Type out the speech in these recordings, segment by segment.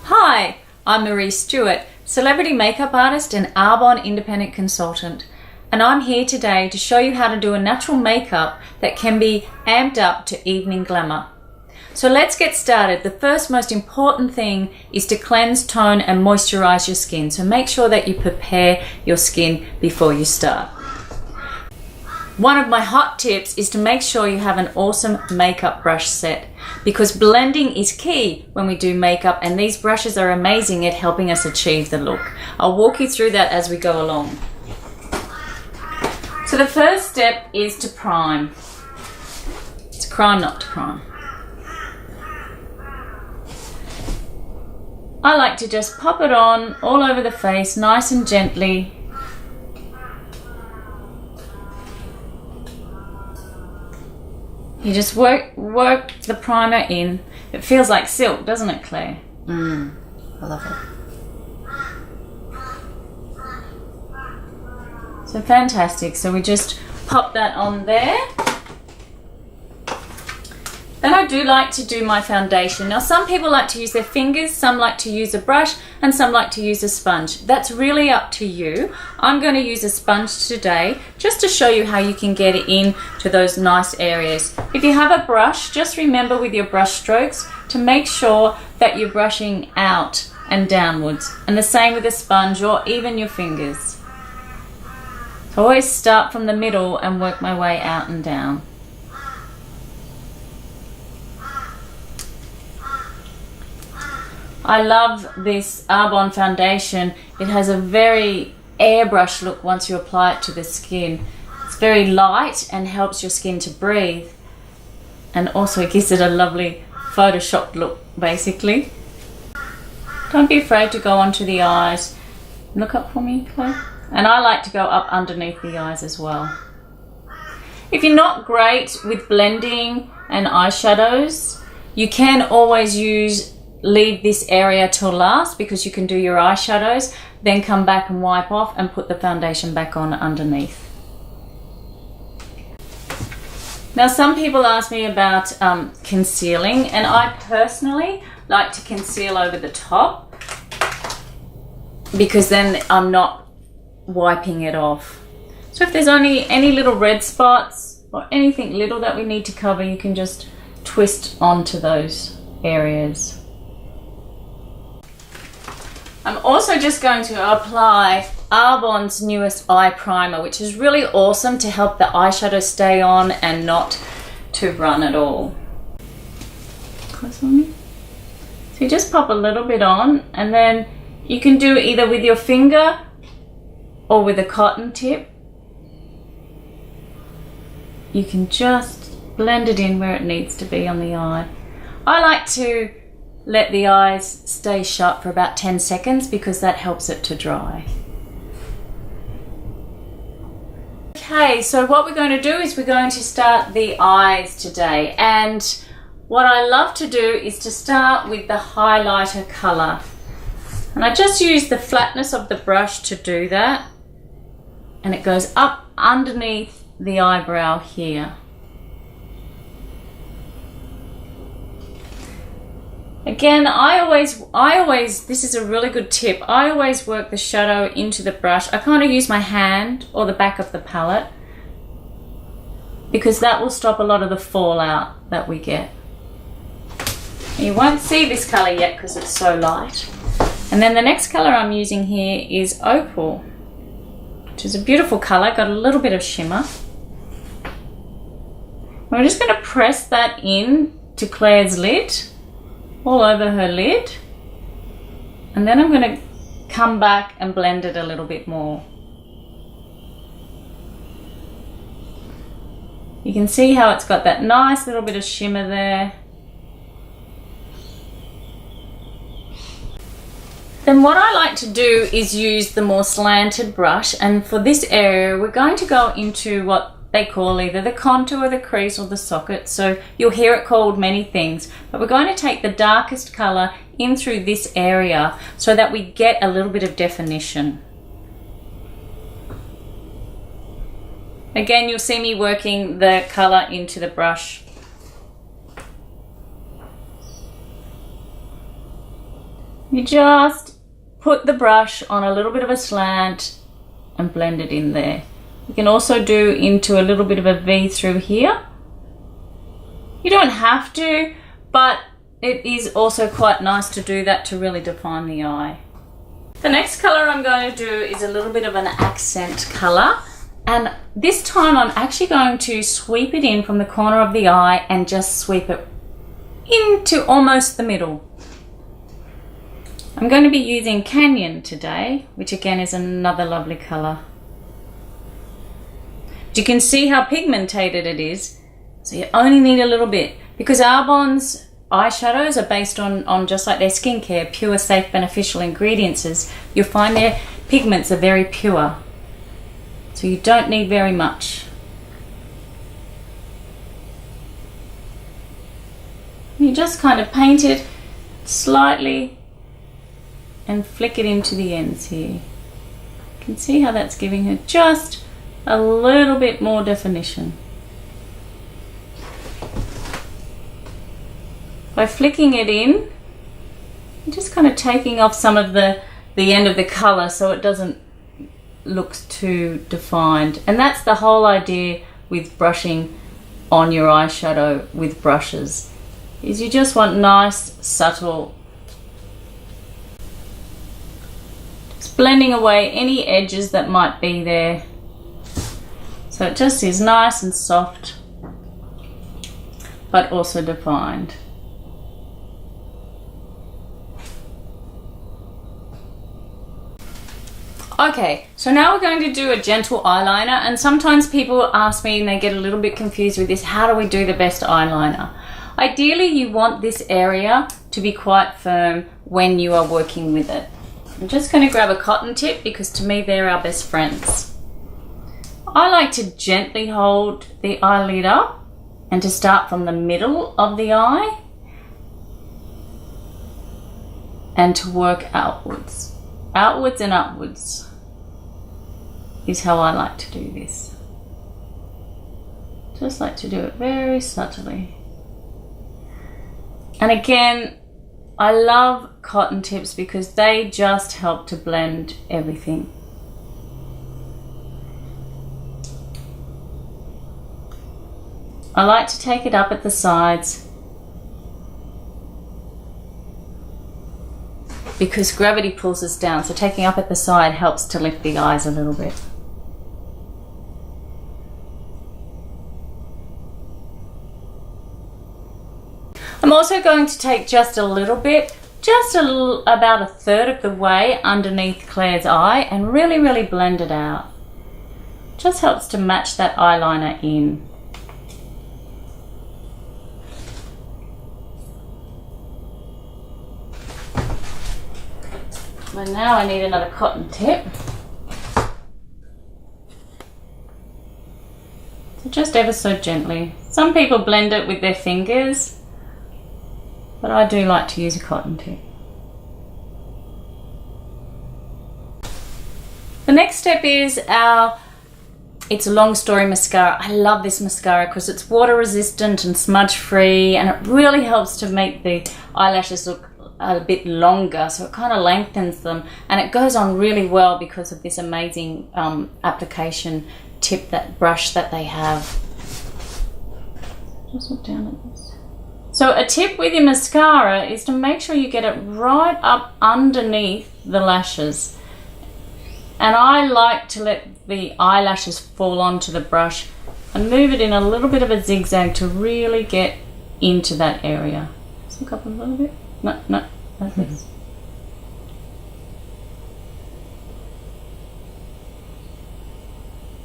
Hi, I'm Maree Stuartt, celebrity makeup artist and Arbonne independent consultant, and I'm here today to show you how to do a natural makeup that can be amped up to evening glamour. So let's get started. The first most important thing is to cleanse, tone and moisturize your skin. So make sure that you prepare your skin before you start. One of my hot tips is to make sure you have an awesome makeup brush set, because blending is key when we do makeup, and these brushes are amazing at helping us achieve the look. I'll walk you through that as we go along. So the first step is to prime. It's a crime not to prime. I like to just pop it on all over the face, nice and gently. You just work the primer in. It feels like silk, doesn't it, Claire? I love it. So fantastic. So we just pop that on there. Then I do like to do my foundation. Now some people like to use their fingers, some like to use a brush, and some like to use a sponge. That's really up to you. I'm going to use a sponge today just to show you how you can get it in to those nice areas. If you have a brush, just remember with your brush strokes to make sure that you're brushing out and downwards. And the same with a sponge or even your fingers. So always start from the middle and work my way out and down. I love this Arbonne foundation. It has a very airbrush look once you apply it to the skin. It's very light and helps your skin to breathe, and also gives it a lovely photoshopped look basically. Don't be afraid to go onto the eyes. Look up for me, Claire. And I like to go up underneath the eyes as well. If you're not great with blending and eyeshadows, you can always leave this area till last, because you can do your eyeshadows, then come back and wipe off and put the foundation back on underneath. Now some people ask me about concealing, and I personally like to conceal over the top, because then I'm not wiping it off. So if there's only any little red spots or anything little that we need to cover, you can just twist onto those areas. I'm also just going to apply Arbonne's newest eye primer, which is really awesome to help the eyeshadow stay on and not to run at all. Close on me. So you just pop a little bit on, and then you can do either with your finger or with a cotton tip. You can just blend it in where it needs to be on the eye. I like to let the eyes stay shut for about 10 seconds because that helps it to dry. Okay, so what we're going to do is we're going to start the eyes today, and what I love to do is to start with the highlighter colour, and I just use the flatness of the brush to do that, and it goes up underneath the eyebrow here. Again, I always, this is a really good tip, I always work the shadow into the brush. I kind of use my hand or the back of the palette, because that will stop a lot of the fallout that we get. You won't see this colour yet because it's so light. And then the next colour I'm using here is Opal, which is a beautiful colour, got a little bit of shimmer. We're just going to press that in to Claire's lid, all over her lid, and then I'm going to come back and blend it a little bit more. You can see how it's got that nice little bit of shimmer there. Then what I like to do is use the more slanted brush, and for this area we're going to go into what they call either the contour, the crease or the socket. So you'll hear it called many things, but we're going to take the darkest colour in through this area so that we get a little bit of definition. Again, you'll see me working the colour into the brush. You just put the brush on a little bit of a slant and blend it in there. You can also do into a little bit of a V through here. You don't have to, but it is also quite nice to do that to really define the eye. The next color I'm going to do is a little bit of an accent color, and this time I'm actually going to sweep it in from the corner of the eye and just sweep it into almost the middle. I'm going to be using Canyon today, which again is another lovely color. You can see how pigmented it is, so you only need a little bit, because Arbonne's eyeshadows are based on just like their skincare, pure, safe, beneficial ingredients. You'll find their pigments are very pure, so you don't need very much. You just kind of paint it slightly and flick it into the ends here. You can see how that's giving her just a little bit more definition. By flicking it in, I'm just kind of taking off some of the end of the color so it doesn't look too defined. And that's the whole idea with brushing on your eyeshadow with brushes, is you just want nice, subtle, just blending away any edges that might be there. So it just is nice and soft, but also defined. Okay, so now we're going to do a gentle eyeliner, and sometimes people ask me and they get a little bit confused with this, how do we do the best eyeliner? Ideally, you want this area to be quite firm when you are working with it. I'm just going to grab a cotton tip because to me they're our best friends. I like to gently hold the eyelid up and to start from the middle of the eye and to work outwards. Outwards and upwards is how I like to do this. Just like to do it very subtly. And again, I love cotton tips because they just help to blend everything. I like to take it up at the sides because gravity pulls us down, so taking up at the side helps to lift the eyes a little bit. I'm also going to take just a little bit, about a third of the way underneath Claire's eye and really blend it out. Just helps to match that eyeliner in. And now I need another cotton tip. So just ever so gently. Some people blend it with their fingers, but I do like to use a cotton tip. The next step is It's a Long Story mascara. I love this mascara because it's water resistant and smudge free, and it really helps to make the eyelashes look a bit longer, so it kind of lengthens them, and it goes on really well because of this amazing application tip, that brush that they have. Just look down at this. So a tip with your mascara is to make sure you get it right up underneath the lashes, and I like to let the eyelashes fall onto the brush and move it in a little bit of a zigzag to really get into that area. Just look up a little bit. No, like this.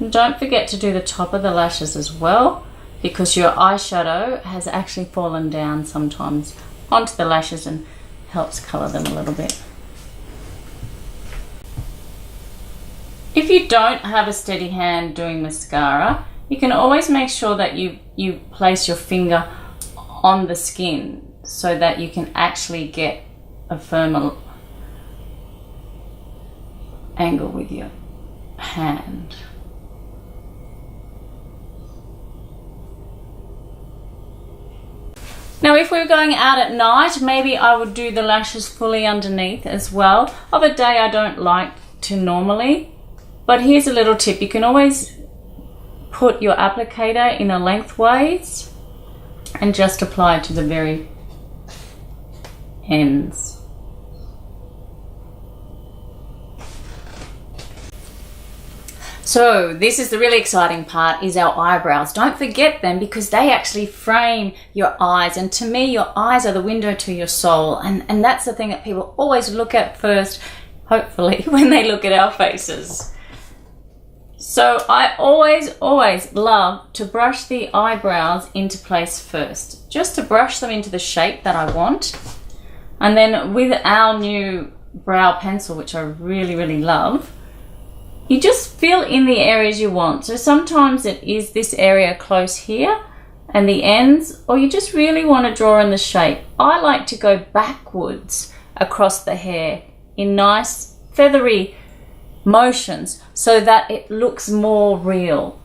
And don't forget to do the top of the lashes as well, because your eyeshadow has actually fallen down sometimes onto the lashes and helps colour them a little bit. If you don't have a steady hand doing mascara, you can always make sure that you place your finger on the skin so that you can actually get a firmer angle with your hand. Now if we were going out at night, maybe I would do the lashes fully underneath as well. Of a day I don't like to normally, but here's a little tip. You can always put your applicator in a lengthways and just apply it to the very ends. So this is the really exciting part, is our eyebrows. Don't forget them, because they actually frame your eyes, and to me your eyes are the window to your soul, and that's the thing that people always look at first, hopefully, when they look at our faces. So I always love to brush the eyebrows into place first, just to brush them into the shape that I want. And then with our new brow pencil, which I really love, you just fill in the areas you want. So sometimes it is this area close here and the ends, or you just really want to draw in the shape. I like to go backwards across the hair in nice feathery motions so that it looks more real.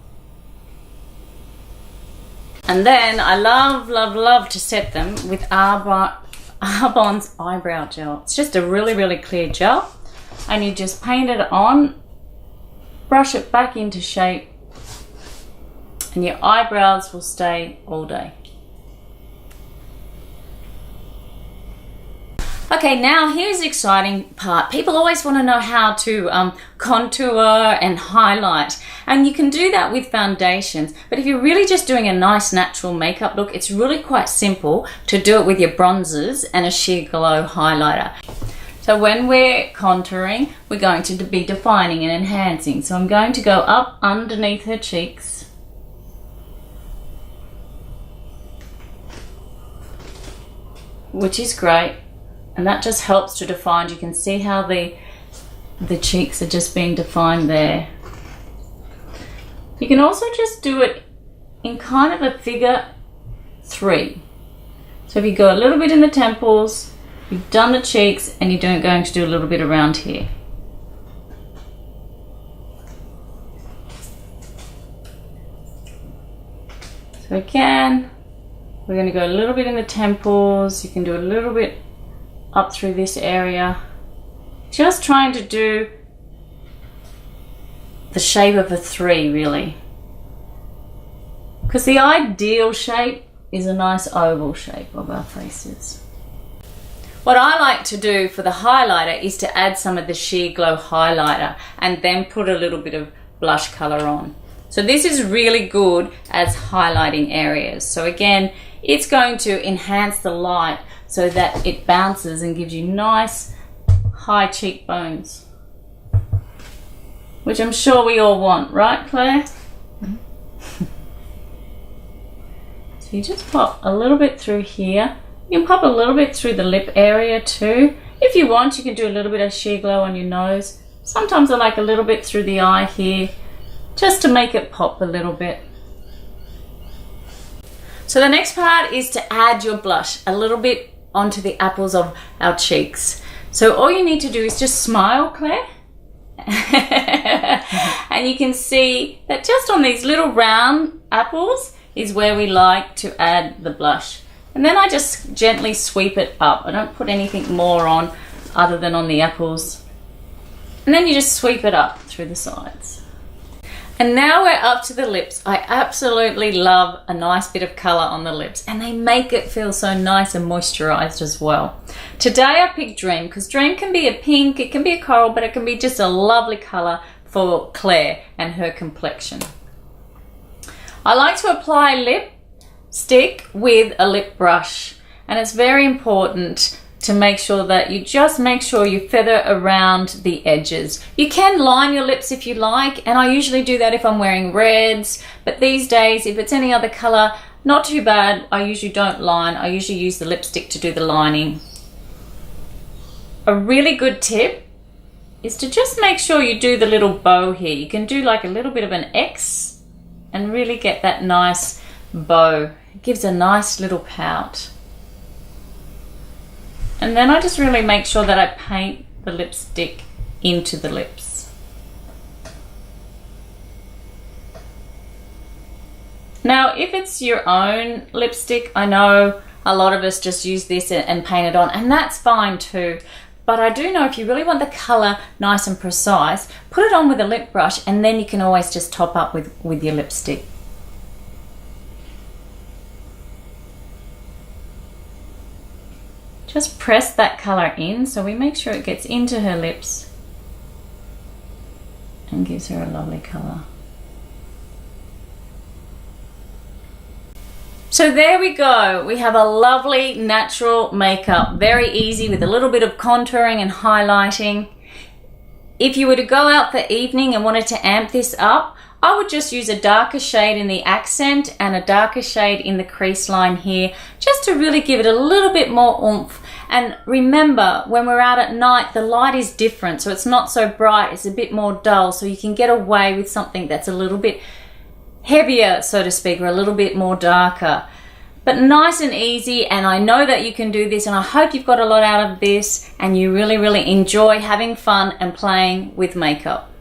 And then I love to set them with Arbonne's eyebrow gel. It's just a really clear gel, and you just paint it on, brush it back into shape, and your eyebrows will stay all day. Okay, now here's the exciting part. People always want to know how to contour and highlight, and you can do that with foundations, but if you're really just doing a nice natural makeup look, it's really quite simple to do it with your bronzers and a sheer glow highlighter. So when we're contouring, we're going to be defining and enhancing. So I'm going to go up underneath her cheeks, which is great. And that just helps to define. You can see how the cheeks are just being defined there. You can also just do it in kind of a figure 3. So if you go a little bit in the temples, you've done the cheeks, and you're going to do a little bit around here. So again, we're going to go a little bit in the temples. You can do a little bit up through this area, just trying to do the shape of a 3 really, because the ideal shape is a nice oval shape of our faces. What I like to do for the highlighter is to add some of the sheer glow highlighter and then put a little bit of blush color on. So this is really good as highlighting areas. So again, it's going to enhance the light so that it bounces and gives you nice high cheekbones, which I'm sure we all want, right, Claire? Mm-hmm. So you just pop a little bit through here. You can pop a little bit through the lip area too. If you want, you can do a little bit of sheer glow on your nose. Sometimes I like a little bit through the eye here, just to make it pop a little bit. So the next part is to add your blush a little bit onto the apples of our cheeks. So all you need to do is just smile, Claire. And you can see that just on these little round apples is where we like to add the blush. And then I just gently sweep it up. I don't put anything more on other than on the apples. And then you just sweep it up through the sides. And now we're up to the lips. I absolutely love a nice bit of color on the lips, and they make it feel so nice and moisturized as well. Today I picked Dream, because Dream can be a pink, it can be a coral, but it can be just a lovely color for Claire and her complexion. I like to apply lipstick with a lip brush, and it's very important to make sure that you just make sure you feather around the edges. You can line your lips if you like, and I usually do that if I'm wearing reds, but these days if it's any other color, not too bad. I usually don't line. I usually use the lipstick to do the lining. A really good tip is to just make sure you do the little bow here. You can do like a little bit of an X and really get that nice bow. It gives a nice little pout. And then I just really make sure that I paint the lipstick into the lips. Now, if it's your own lipstick, I know a lot of us just use this and paint it on, and that's fine too. But I do know if you really want the colour nice and precise, put it on with a lip brush, and then you can always just top up with your lipstick. Just press that colour in so we make sure it gets into her lips and gives her a lovely colour. So there we go. We have a lovely natural makeup. Very easy with a little bit of contouring and highlighting. If you were to go out for evening and wanted to amp this up, I would just use a darker shade in the accent and a darker shade in the crease line here, just to really give it a little bit more oomph. And remember, when we're out at night, the light is different, so it's not so bright, it's a bit more dull, so you can get away with something that's a little bit heavier, so to speak, or a little bit more darker. But nice and easy, and I know that you can do this, and I hope you've got a lot out of this and you really, really enjoy having fun and playing with makeup.